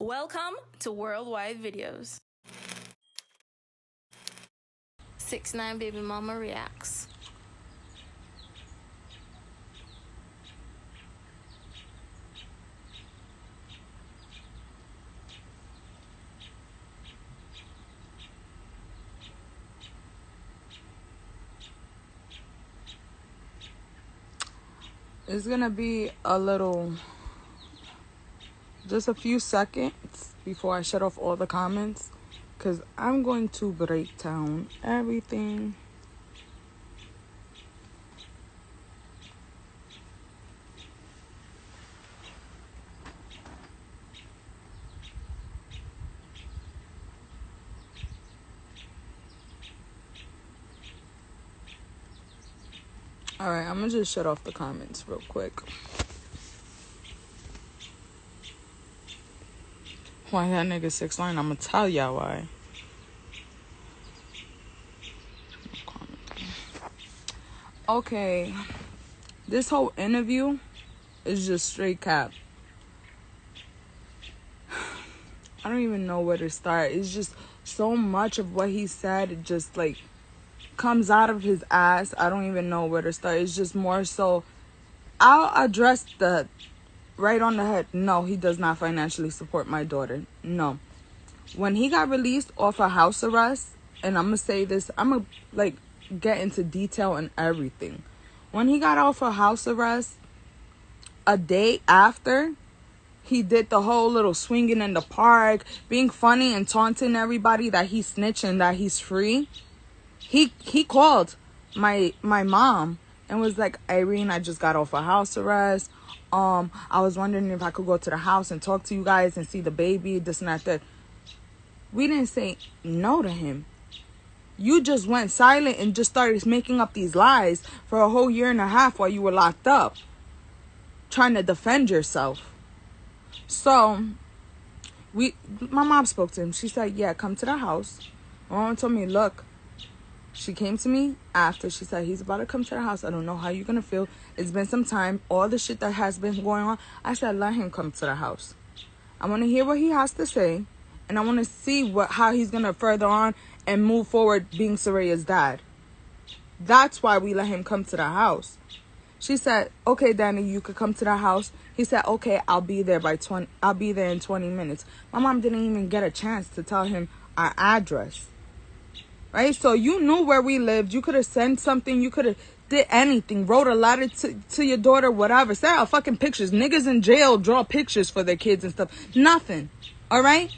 Welcome to Worldwide Videos. 6ix9ine Babymama reacts. It's gonna be just a few seconds before I shut off all the comments, because I'm going to break down everything. Alright, I'm gonna just shut off the comments real quick. Why that nigga 6ix9ine? I'm gonna tell y'all why. Okay, this whole interview is just straight cap. I don't even know where to start. It's just so much of what he said, it just like comes out of his ass. I don't even know where to start. It's just more so, I'll address the right on the head. No, he does not financially support my daughter. No. When he got released off of house arrest, and I'm gonna say this, I'm gonna like get into detail and everything. When he got off of house arrest, a day after, he did the whole little swinging in the park, being funny and taunting everybody that he's snitching, that he's free. He called my mom and was like, Irene, I just got off of house arrest. I was wondering if I could go to the house and talk to you guys and see the baby, this and that. We didn't say no to him. You just went silent and just started making up these lies for a whole year and a half while you were locked up, trying to defend yourself. So my mom spoke to him. She said, yeah, come to the house. My mom told me, look, she came to me after. She said, he's about to come to the house. I don't know how you're going to feel. It's been some time. All the shit that has been going on. I said, let him come to the house. I want to hear what he has to say. And I want to see how he's going to further on and move forward being Soraya's dad. That's why we let him come to the house. She said, okay, Danny, you could come to the house. He said, okay, I'll be there in 20 minutes. My mom didn't even get a chance to tell him our address. Right? So you knew where we lived. You could have sent something. You could have did anything. Wrote a letter to your daughter, whatever. Sent out fucking pictures. Niggas in jail draw pictures for their kids and stuff. Nothing. All right?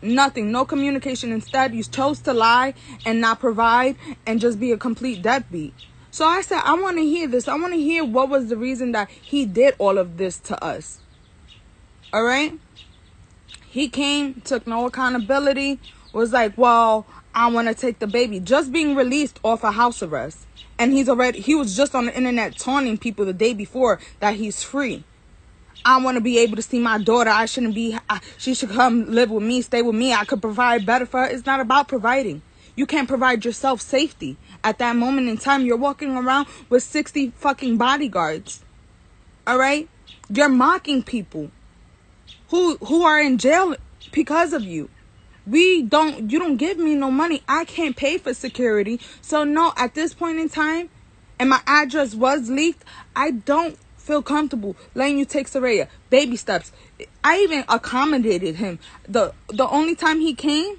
Nothing. No communication. Instead, you chose to lie and not provide and just be a complete deadbeat. So I said, I want to hear this. I want to hear what was the reason that he did all of this to us. All right? He came, took no accountability, was like, well, I want to take the baby. Just being released off of house arrest. And he was just on the internet taunting people the day before that he's free. I want to be able to see my daughter. She should come live with me, stay with me. I could provide better for her. It's not about providing. You can't provide yourself safety. At that moment in time, you're walking around with 60 fucking bodyguards. All right? You're mocking people who are in jail because of you. You don't give me no money. I can't pay for security. So no, at this point in time, and my address was leaked, I don't feel comfortable letting you take Soraya. Baby steps. I even accommodated him. The only time he came,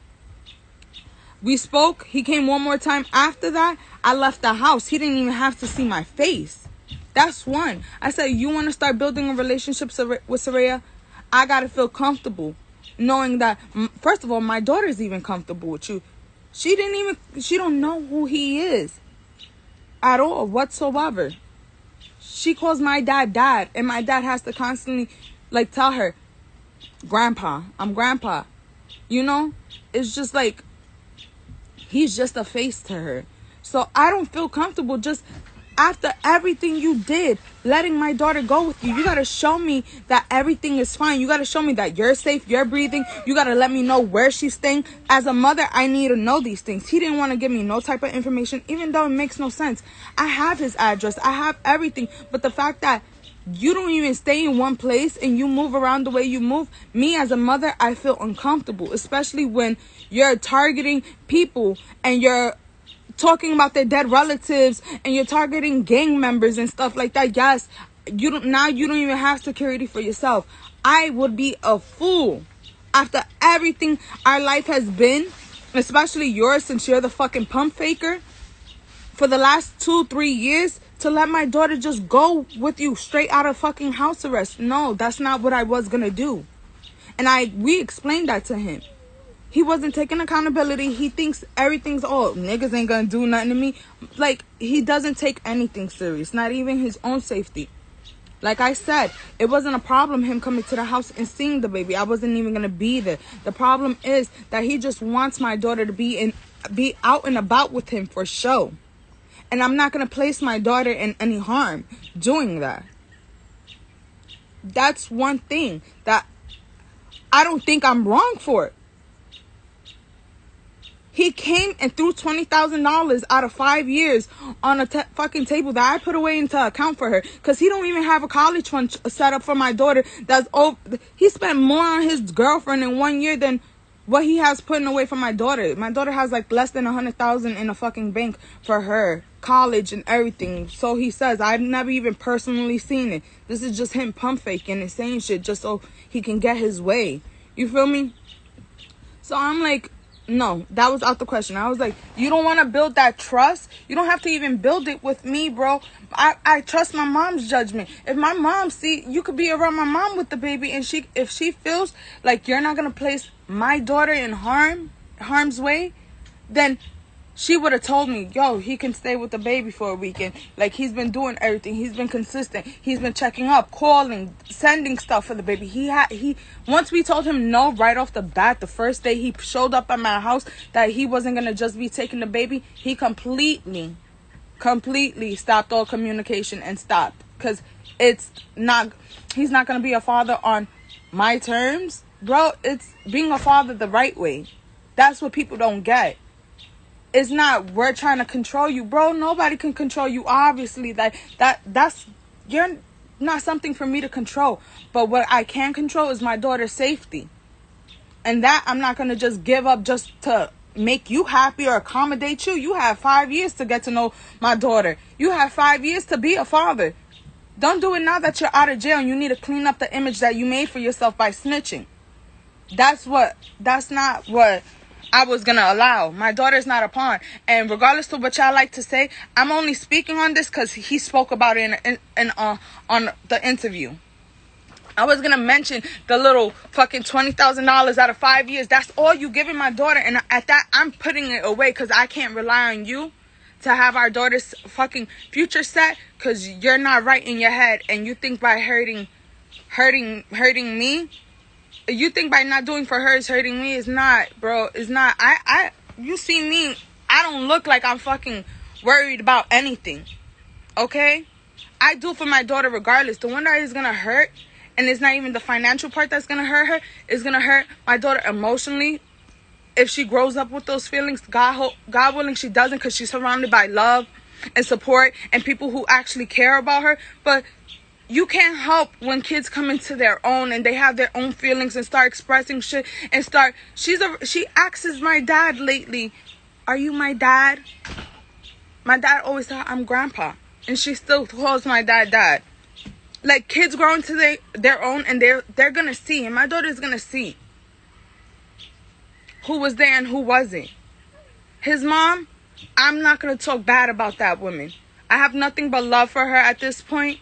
we spoke. He came one more time. After that, I left the house. He didn't even have to see my face. That's one. I said, you want to start building a relationship with Soraya? I got to feel comfortable. Knowing that, first of all, my daughter's even comfortable with you. She don't know who he is at all, whatsoever. She calls my dad, and my dad has to constantly, like, tell her, Grandpa, I'm Grandpa. You know? It's just like, he's just a face to her. So I don't feel comfortable just after everything you did, letting my daughter go with you. You got to show me that everything is fine. You got to show me that you're safe, you're breathing. You got to let me know where she's staying. As a mother, I need to know these things. He didn't want to give me no type of information, even though it makes no sense. I have his address. I have everything. But the fact that you don't even stay in one place and you move around the way you move. Me as a mother, I feel uncomfortable, especially when you're targeting people and you're talking about their dead relatives and you're targeting gang members and stuff like that. Yes, you don't even have security for yourself. I would be a fool after everything our life has been, especially yours, since you're the fucking pump faker, for the last 2-3 years, to let my daughter just go with you straight out of fucking house arrest. No, that's not what I was gonna do. And we explained that to him. He wasn't taking accountability. He thinks everything's, oh, niggas ain't gonna do nothing to me. Like, he doesn't take anything serious, not even his own safety. Like I said, it wasn't a problem him coming to the house and seeing the baby. I wasn't even gonna be there. The problem is that he just wants my daughter to be out and about with him for show. And I'm not going to place my daughter in any harm doing that. That's one thing that I don't think I'm wrong for. He came and threw $20,000 out of 5 years on a fucking table that I put away into account for her. Because he don't even have a college fund set up for my daughter. He spent more on his girlfriend in 1 year than what he has putting away for my daughter. My daughter has like less than 100,000 in a fucking bank for her college and everything. So he says. I've never even personally seen it. This is just him pump faking and saying shit just so he can get his way. You feel me? So I'm like, no, that was out the question. I was like, you don't want to build that trust? You don't have to even build it with me, bro. I trust my mom's judgment. If my mom you could be around my mom with the baby, and if she feels like you're not going to place my daughter in harm's way, then she would have told me, yo, he can stay with the baby for a weekend. Like, he's been doing everything. He's been consistent. He's been checking up, calling, sending stuff for the baby. Once we told him no right off the bat, the first day he showed up at my house, that he wasn't going to just be taking the baby, he completely stopped all communication and stopped. Because he's not going to be a father on my terms. Bro, it's being a father the right way. That's what people don't get. It's not, we're trying to control you, bro. Nobody can control you, obviously. You're not something for me to control. But what I can control is my daughter's safety. And that I'm not going to just give up just to make you happy or accommodate you. You have 5 years to get to know my daughter. You have 5 years to be a father. Don't do it now that you're out of jail and you need to clean up the image that you made for yourself by snitching. That's not what I was going to allow. My daughter's not a pawn. And regardless of what y'all like to say, I'm only speaking on this because he spoke about it on the interview. I was going to mention the little fucking $20,000 out of 5 years. That's all you giving my daughter. And at that, I'm putting it away because I can't rely on you to have our daughter's fucking future set, because you're not right in your head. And you think by hurting me, you think by not doing for her is hurting me. It's not, bro. It's not. You see me, I don't look like I'm fucking worried about anything. Okay? I do for my daughter regardless. The one that is going to hurt, and it's not even the financial part that's going to hurt her, is going to hurt my daughter emotionally. If she grows up with those feelings, God willing she doesn't, because she's surrounded by love and support and people who actually care about her. But you can't help when kids come into their own and they have their own feelings and start expressing shit and she asks my dad lately, are you my dad? My dad always thought I'm grandpa, and she still calls my dad. Like, kids grow into their own, and they're gonna see, and my daughter's gonna see who was there and who wasn't. His mom, I'm not gonna talk bad about that woman. I have nothing but love for her at this point.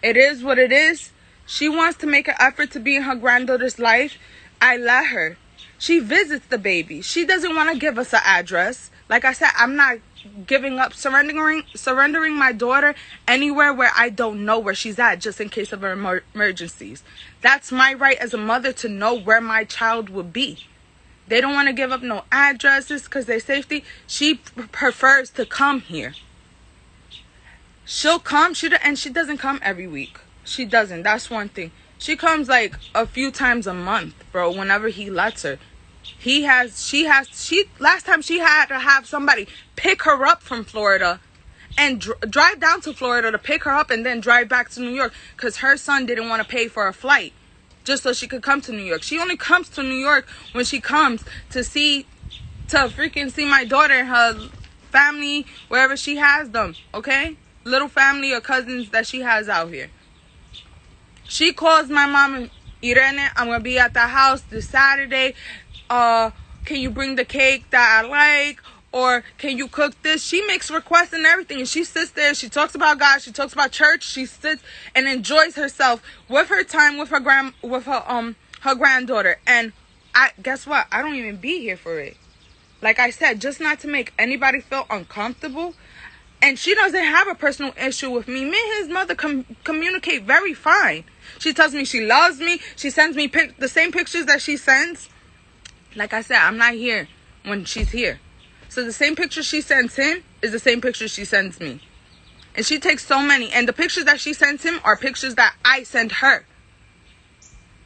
It is what it is. She wants to make an effort to be in her granddaughter's life. I let her. She visits the baby. She doesn't want to give us an address. Like I said, I'm not giving up, surrendering my daughter anywhere where I don't know where she's at, just in case of emergencies. That's my right as a mother, to know where my child would be. They don't want to give up no addresses because their safety. She prefers to come here. She'll come, and she doesn't come every week. She doesn't. That's one thing. She comes like a few times a month, bro, whenever he lets her. Last time she had to have somebody pick her up from Florida and drive down to Florida to pick her up and then drive back to New York because her son didn't want to pay for a flight just so she could come to New York. She only comes to New York when she comes to freaking see my daughter and her family, wherever she has them, okay? Little family or cousins that she has out here. She calls my mom, Irene, I'm going to be at the house this Saturday. Can you bring the cake that I like? Or can you cook this? She makes requests and everything. And she sits there. She talks about God. She talks about church. She sits and enjoys herself with her time with her granddaughter. And guess what? I don't even be here for it. Like I said, just not to make anybody feel uncomfortable. And she doesn't have a personal issue with me. Me and his mother communicate very fine. She tells me she loves me. She sends me the same pictures that she sends. Like I said, I'm not here when she's here. So the same picture she sends him is the same picture she sends me. And she takes so many. And the pictures that she sends him are pictures that I send her.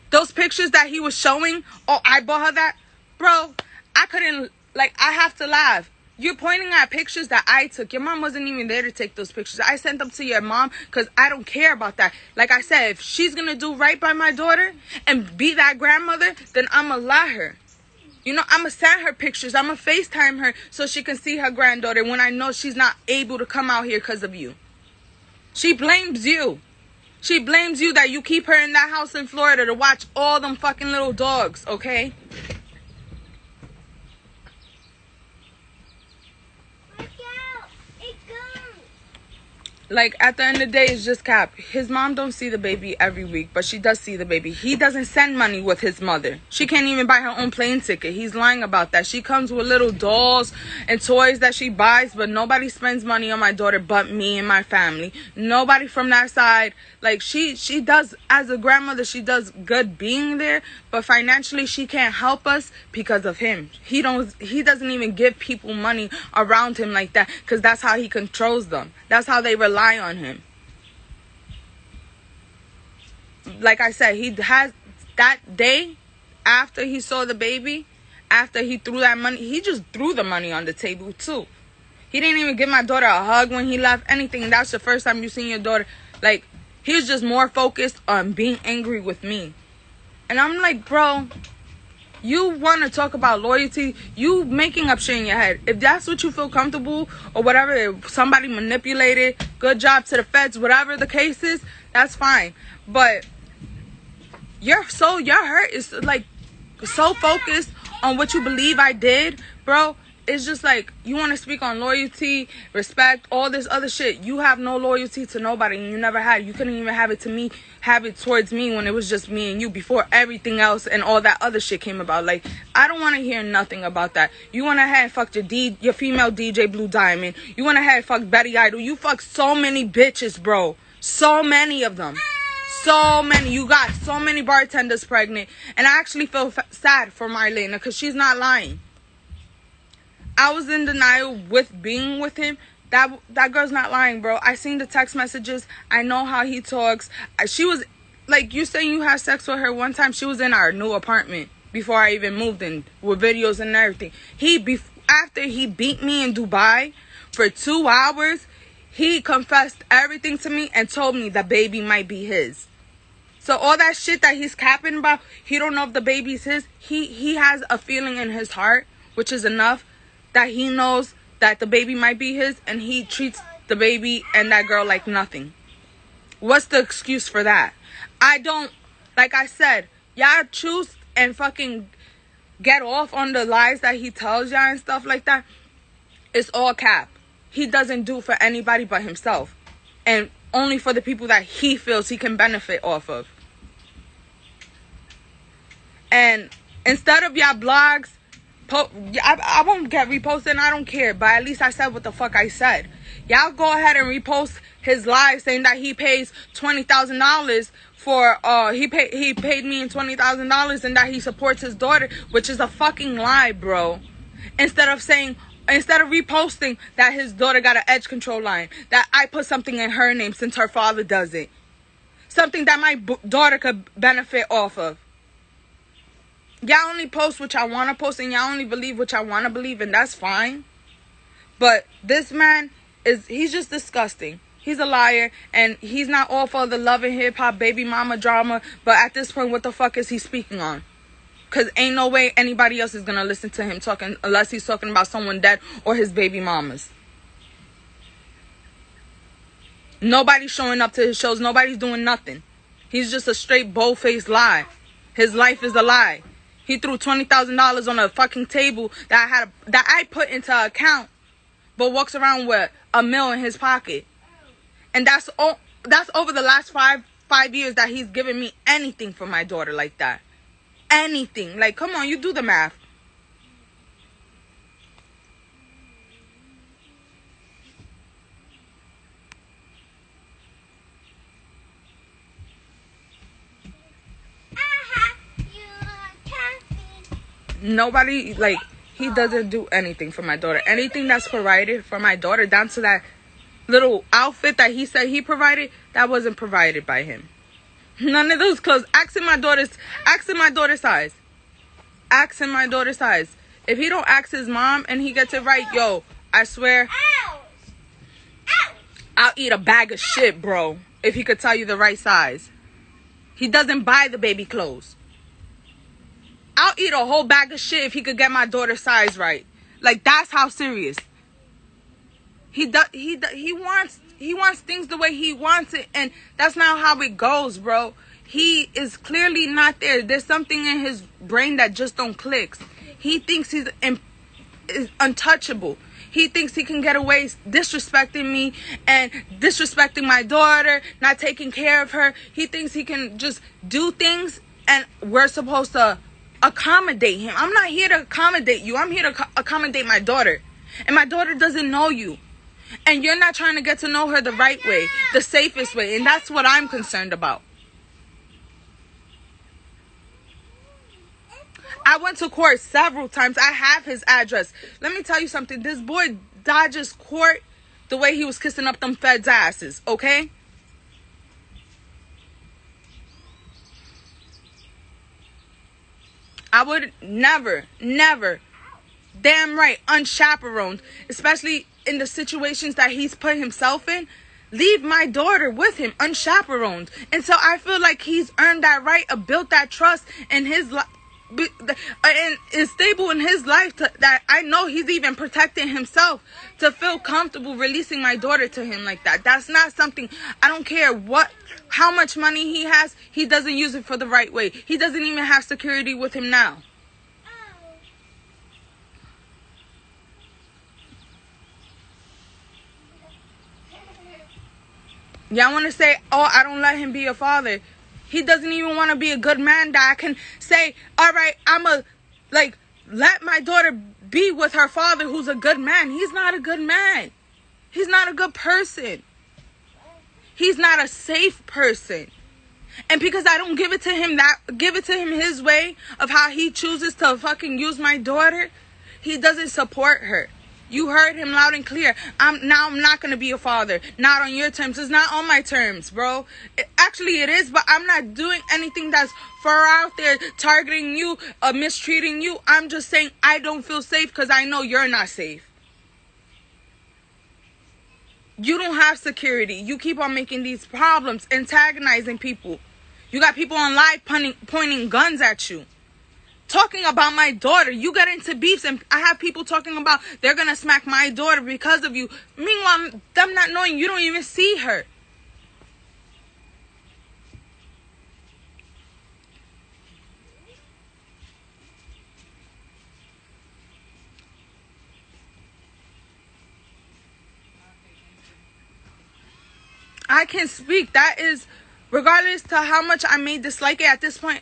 Those pictures that he was showing, oh, I bought her that. Bro, I couldn't, I have to laugh. You're pointing at pictures that I took. Your mom wasn't even there to take those pictures. I sent them to your mom because I don't care about that. Like I said, if she's going to do right by my daughter and be that grandmother, then I'm going to let her. You know, I'm going to send her pictures. I'm going to FaceTime her so she can see her granddaughter when I know she's not able to come out here because of you. She blames you. She blames you that you keep her in that house in Florida to watch all them fucking little dogs, okay? Like, at the end of the day, it's just cap. His mom don't see the baby every week, but she does see the baby. He doesn't send money with his mother. She can't even buy her own plane ticket. He's lying about that. She comes with little dolls and toys that she buys, but nobody spends money on my daughter but me and my family. Nobody from that side. Like, she does, as a grandmother, she does good being there, but financially she can't help us because of him. He doesn't even give people money around him like that because that's how he controls them. That's how they rely on him. Like I said, he has that day after he saw the baby, after he threw that money, he just threw the money on the table too. He didn't even give my daughter a hug when he left, anything. That's the first time you seen your daughter. Like, he was just more focused on being angry with me. And I'm like, bro, you want to talk about loyalty, you making up shit in your head. If that's what you feel comfortable or whatever, if somebody manipulated, good job to the feds, whatever the case is, that's fine. But your hurt is like so focused on what you believe I did, bro. It's just like, you want to speak on loyalty, respect, all this other shit. You have no loyalty to nobody, and you never had. You couldn't even have it towards me when it was just me and you before everything else and all that other shit came about. Like, I don't want to hear nothing about that. You went ahead and fucked your female DJ Blue Diamond. You went ahead and fucked Betty Idol. You fucked so many bitches, bro. So many of them. So many. You got so many bartenders pregnant. And I actually feel sad for Marlena because she's not lying. I was in denial with being with him. That girl's not lying, bro. I seen the text messages. I know how he talks. She was, like, you saying you had sex with her one time. She was in our new apartment before I even moved in with videos and everything. After he beat me in Dubai for 2 hours, he confessed everything to me and told me the baby might be his. So all that shit that he's capping about, he don't know if the baby's his. He has a feeling in his heart, which is enough, that he knows that the baby might be his, and he treats the baby and that girl like nothing. What's the excuse for that? I don't, like I said, y'all choose and fucking get off on the lies that he tells y'all and stuff like that. It's all cap. He doesn't do for anybody but himself, and only for the people that he feels he can benefit off of. And instead of y'all blogs, I won't get reposted, and I don't care, but at least I said what the fuck I said. Y'all go ahead and repost his live saying that he pays $20,000 for he paid me in $20,000 and that he supports his daughter, which is a fucking lie, bro. Instead of reposting that his daughter got an edge control line, that I put something in her name since her father doesn't, something that my daughter could benefit off of. Y'all only post what y'all want to post, and y'all only believe what y'all want to believe, and that's fine. But this man he's just disgusting. He's a liar, and he's not all for the love and hip-hop baby mama drama, but at this point, what the fuck is he speaking on? Because ain't no way anybody else is going to listen to him talking unless he's talking about someone dead or his baby mamas. Nobody's showing up to his shows. Nobody's doing nothing. He's just a straight bold-faced lie. His life is a lie. He threw $20,000 on a fucking table that I put into an account, but walks around with $1 million in his pocket. And that's over the last five years that he's given me anything for my daughter like that. Anything. Like, come on, you do the math. Nobody, like, he doesn't do anything for my daughter. Anything that's provided for my daughter, down to that little outfit that he said he provided, that wasn't provided by him. None of those clothes. Asking my daughter's size. Asking my daughter's size. If he don't ask his mom and he gets it right, yo, I swear, I'll eat a bag of shit, bro, if he could tell you the right size. He doesn't buy the baby clothes. I'll eat a whole bag of shit if he could get my daughter's size right. Like, that's how serious. He wants things the way he wants it, and that's not how it goes, bro. He is clearly not there. There's something in his brain that just don't click. He thinks is untouchable. He thinks he can get away disrespecting me and disrespecting my daughter, not taking care of her. He thinks he can just do things, and we're supposed to accommodate him. I'm not here to accommodate you. I'm here to accommodate my daughter. And my daughter doesn't know you. And you're not trying to get to know her the right way, the safest way. And that's what I'm concerned about. I went to court several times. I have his address. Let me tell you something. This boy dodges court the way he was kissing up them feds' asses, okay? I would never, damn right, unchaperoned, especially in the situations that he's put himself in, leave my daughter with him unchaperoned. And so I feel like he's earned that right, built that trust in his life, and is stable in his life, that I know he's even protecting himself to feel comfortable releasing my daughter to him like that. That's not something, I don't care how much money he has, he doesn't use it for the right way. He doesn't even have security with him now. Y'all want to say, oh, I don't let him be a father. He doesn't even want to be a good man that I can say, all right, let my daughter be with her father who's a good man. He's not a good man. He's not a good person. He's not a safe person. And because I don't give it to him his way of how he chooses to fucking use my daughter, he doesn't support her. You heard him loud and clear. I'm not going to be a father. Not on your terms. It's not on my terms, bro. Actually, it is, but I'm not doing anything that's far out there targeting you, mistreating you. I'm just saying I don't feel safe because I know you're not safe. You don't have security. You keep on making these problems, antagonizing people. You got people on live pointing guns at you. Talking about my daughter. You get into beefs, and I have people talking about they're going to smack my daughter because of you. Meanwhile, them not knowing you don't even see her. I can speak. That is, regardless to how much I may dislike it at this point,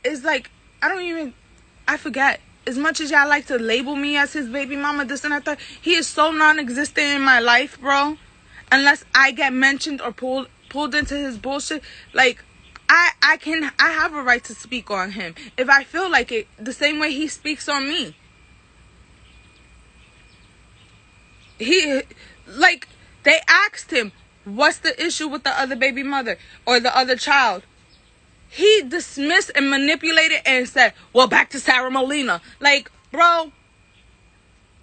it's like, I forget. As much as y'all like to label me as his baby mama, this and that, he is so non-existent in my life, bro. Unless I get mentioned or pulled into his bullshit. Like, I have a right to speak on him if I feel like it, the same way he speaks on me. They asked him, what's the issue with the other baby mother or the other child? He dismissed and manipulated and said, well, back to Sarah Molina. Like, bro,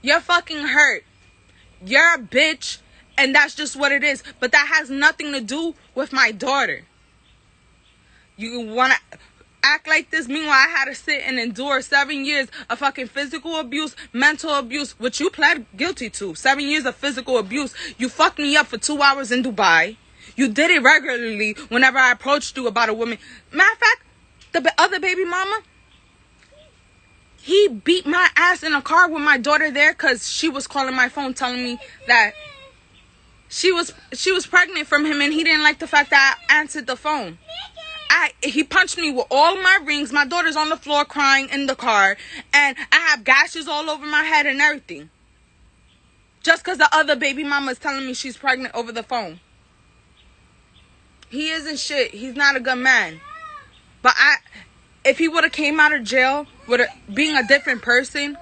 you're fucking hurt. You're a bitch. And that's just what it is. But that has nothing to do with my daughter. You want to act like this? Meanwhile, I had to sit and endure 7 years of fucking physical abuse, mental abuse, which you pled guilty to. 7 years of physical abuse. You fucked me up for 2 hours in Dubai. You did it regularly whenever I approached you about a woman. Matter of fact, the other baby mama, he beat my ass in a car with my daughter there because she was calling my phone telling me that she was pregnant from him, and he didn't like the fact that I answered the phone. He punched me with all my rings. My daughter's on the floor crying in the car, and I have gashes all over my head and everything. Just because the other baby mama is telling me she's pregnant over the phone. He isn't shit. He's not a good man. But if he would have came out of jail being a different person,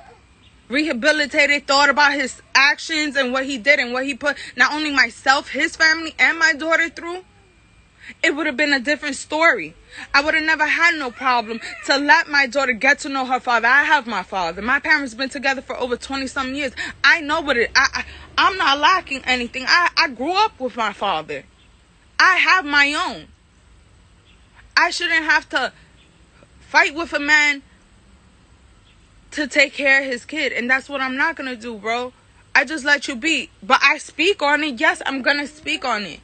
rehabilitated, thought about his actions and what he did and what he put not only myself, his family, and my daughter through, it would have been a different story. I would have never had no problem to let my daughter get to know her father. I have my father. My parents been together for over 20-some years. I know what I'm not lacking anything. I grew up with my father. I have my own. I shouldn't have to fight with a man to take care of his kid. And that's what I'm not going to do, bro. I just let you be. But I speak on it. Yes, I'm going to speak on it.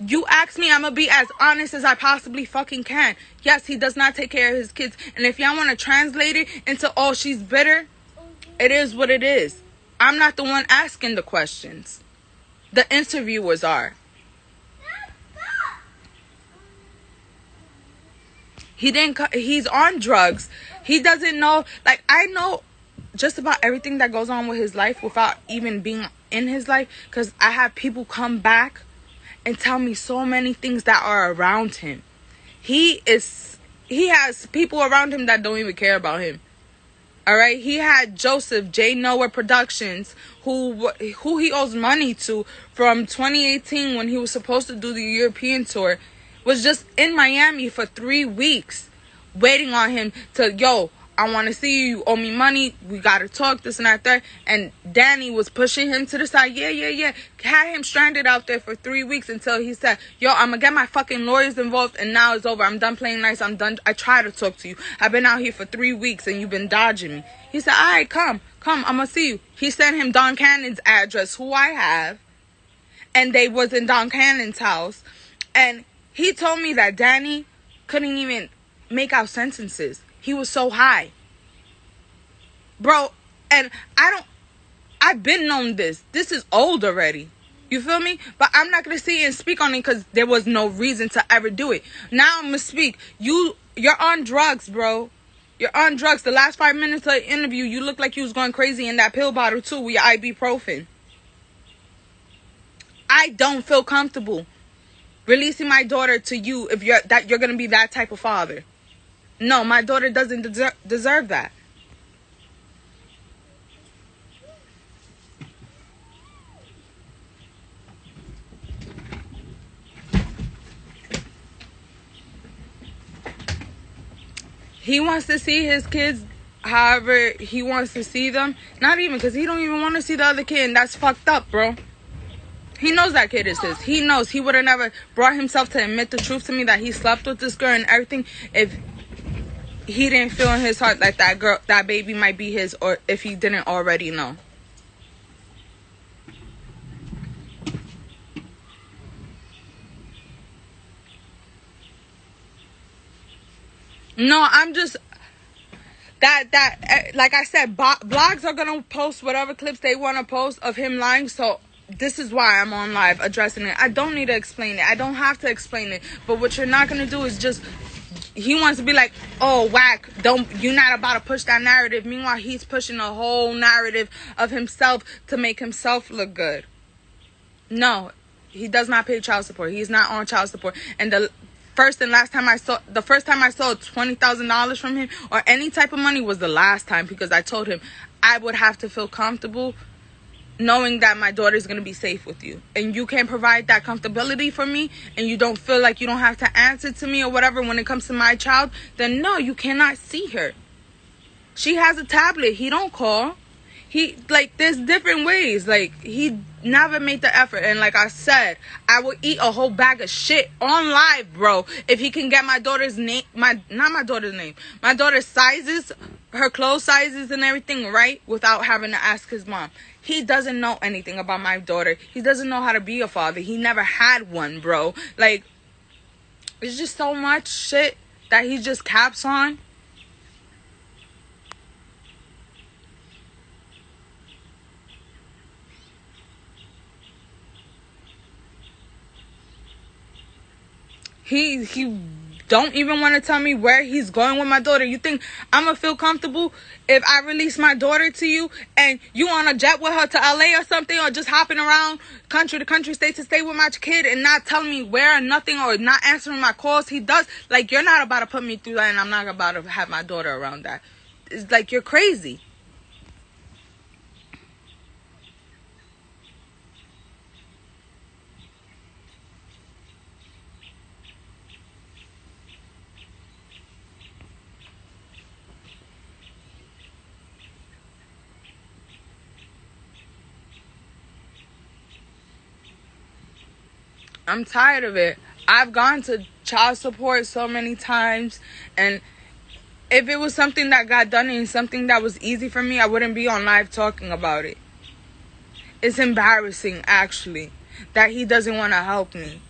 You ask me, I'm going to be as honest as I possibly fucking can. Yes, he does not take care of his kids. And if y'all want to translate it into, oh, she's bitter, it is what it is. I'm not the one asking the questions. The interviewers are. He's on drugs. He doesn't know, like, I know just about everything that goes on with his life without even being in his life, because I have people come back and tell me so many things that are around him. He has people around him that don't even care about him. All right, he had Joseph J. Noah Productions, who he owes money to from 2018 when he was supposed to do the European tour, was just in Miami for 3 weeks, waiting on him to, yo, I want to see you. You owe me money. We got to talk, this and that. And Danny was pushing him to the side. Yeah. Had him stranded out there for 3 weeks until he said, yo, I'm going to get my fucking lawyers involved, and now it's over. I'm done playing nice. I'm done. I try to talk to you. I've been out here for 3 weeks, and you've been dodging me. He said, all right, come. I'm going to see you. He sent him Don Cannon's address, who I have. And they was in Don Cannon's house. And he told me that Danny couldn't even make out sentences. He was so high. Bro, and I've been known this. This is old already. You feel me? But I'm not going to sit and speak on it because there was no reason to ever do it. Now I'm going to speak. You're on drugs, bro. You're on drugs. The last 5 minutes of the interview, you look like you was going crazy in that pill bottle too with your ibuprofen. I don't feel comfortable releasing my daughter to you if you're going to be that type of father. No, my daughter doesn't deserve that. He wants to see his kids however he wants to see them. Not even, because he don't even want to see the other kid, and that's fucked up, bro. He knows that kid is his. He knows. He would have never brought himself to admit the truth to me that he slept with this girl and everything if he didn't feel in his heart like that baby might be his, or if he didn't already know. No, I'm just that like I said, blogs are gonna post whatever clips they want to post of him lying. So this is why I'm on live addressing it. I don't need to explain it. I don't have to explain it. But what you're not gonna do is just, he wants to be like, oh, Wack, you're not about to push that narrative. Meanwhile, he's pushing a whole narrative of himself to make himself look good. No, he does not pay child support. He's not on child support. And the first time I saw $20,000 from him or any type of money was the last time, because I told him I would have to feel comfortable knowing that my daughter is going to be safe with you, and you can't provide that comfortability for me, and you don't feel like you don't have to answer to me or whatever when it comes to my child, then no, you cannot see her. She has a tablet. He don't call. There's different ways. Like, he never made the effort. And like I said, I would eat a whole bag of shit on live, bro, if he can get my daughter's name, my daughter's sizes, her clothes sizes and everything right without having to ask his mom. He doesn't know anything about my daughter. He doesn't know how to be a father. He never had one, bro. Like, it's just so much shit that he just caps on. He don't even want to tell me where he's going with my daughter. You think I'm going to feel comfortable if I release my daughter to you and you on a jet with her to LA or something, or just hopping around country to country, state to state with my kid and not telling me where or nothing, or not answering my calls? He does. Like, you're not about to put me through that, and I'm not about to have my daughter around that. It's like, you're crazy. I'm tired of it. I've gone to child support so many times, and if it was something that got done and something that was easy for me, I wouldn't be on live talking about it. It's embarrassing, actually, that he doesn't want to help me.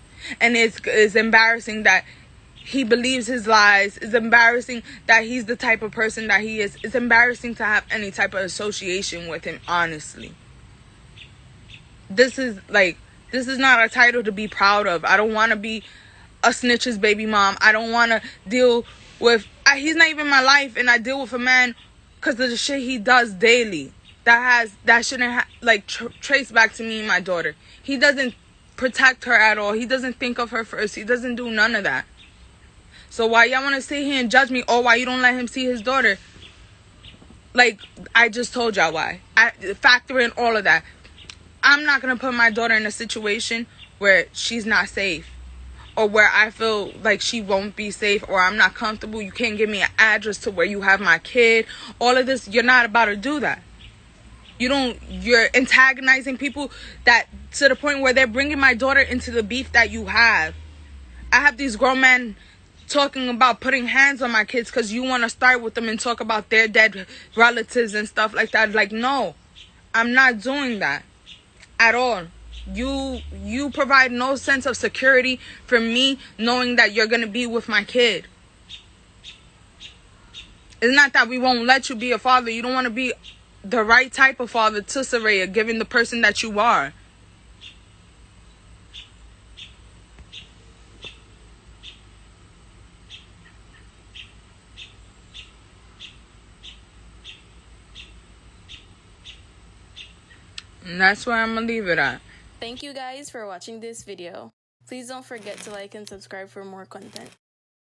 And it's embarrassing that he believes his lies. It's embarrassing that he's the type of person that he is. It's embarrassing to have any type of association with him, honestly. This is not a title to be proud of. I don't want to be a snitch's baby mom. I don't want to deal with... he's not even my life, and I deal with a man because of the shit he does daily. That shouldn't trace back to me and my daughter. He doesn't protect her at all. He doesn't think of her first. He doesn't do none of that. So why y'all want to sit here and judge me? Or why you don't let him see his daughter? Like, I just told y'all why. I factor in all of that. I'm not going to put my daughter in a situation where she's not safe, or where I feel like she won't be safe, or I'm not comfortable. You can't give me an address to where you have my kid. All of this, you're not about to do that. You're antagonizing people that to the point where they're bringing my daughter into the beef that you have. I have these grown men talking about putting hands on my kids because you want to start with them and talk about their dead relatives and stuff like that. Like, no, I'm not doing that at all. You provide no sense of security for me knowing that you're going to be with my kid. It's not that we won't let you be a father. You don't want to be the right type of father to Saraya, given the person that you are. And that's where I'm going to leave it at. Thank you guys for watching this video. Please don't forget to like and subscribe for more content.